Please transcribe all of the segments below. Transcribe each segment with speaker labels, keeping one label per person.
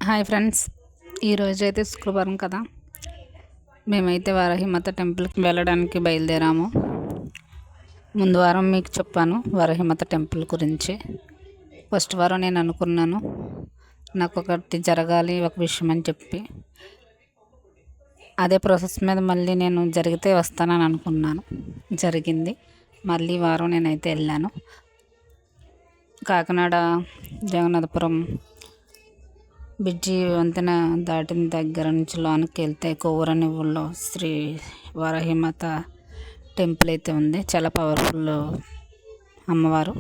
Speaker 1: Hi friends, ఈరోజు అయితే శుక్రవారం కదా. మేమైతే వరహిమాత టెంపుల్కి వెళ్ళడానికి బయలుదేరాము. ముందు వారం మీకు చెప్పాను వరహిమాత టెంపుల్ గురించి. ఫస్ట్ వారం నేను అనుకున్నాను నాకు ఒకటి జరగాలి ఒక విషయం అని చెప్పి, అదే ప్రాసెస్ మీద మళ్ళీ నేను జరిగితే వస్తానని అనుకున్నాను. జరిగింది. మళ్ళీ వారం నేనైతే వెళ్ళాను. కాకినాడ జగన్నాథపురం బ్రిడ్జి వంతెన దాటిన దగ్గర నుంచి లోనికి వెళ్తే కొవ్వూరని ఊళ్ళో శ్రీ వరహిమాత టెంపుల్ అయితే ఉంది. చాలా పవర్ఫుల్ అమ్మవారు.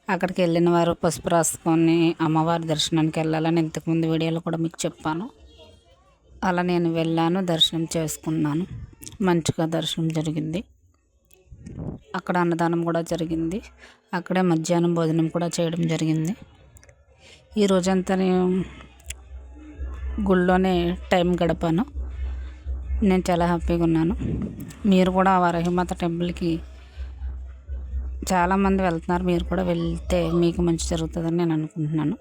Speaker 1: అక్కడికి వెళ్ళిన వారు పసుపు రాసుకొని అమ్మవారి దర్శనానికి వెళ్ళాలని ఇంతకుముందు వీడియోలో కూడా మీకు చెప్పాను. అలా నేను వెళ్ళాను, దర్శనం చేసుకున్నాను. మంచిగా దర్శనం జరిగింది. అక్కడ అన్నదానం కూడా జరిగింది. అక్కడే మధ్యాహ్నం భోజనం కూడా చేయడం జరిగింది. ఈ రోజంతా నేను గుళ్ళోనే టైం గడిపాను. నేను చాలా హ్యాపీగా ఉన్నాను. మీరు కూడా వరహిమాత టెంపుల్కి చాలామంది వెళ్తున్నారు. మీరు కూడా వెళ్తే మీకు మంచి జరుగుతుందని నేను అనుకుంటున్నాను.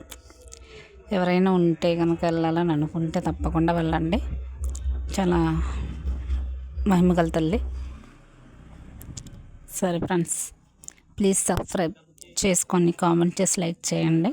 Speaker 1: ఎవరైనా ఉంటే కనుక వెళ్ళాలని అనుకుంటే తప్పకుండా వెళ్ళండి. చాలా మహిమగల తల్లి. సరే ఫ్రెండ్స్, ప్లీజ్ సబ్స్క్రైబ్ చేసుకొని కామెంట్ చేసి లైక్ చేయండి.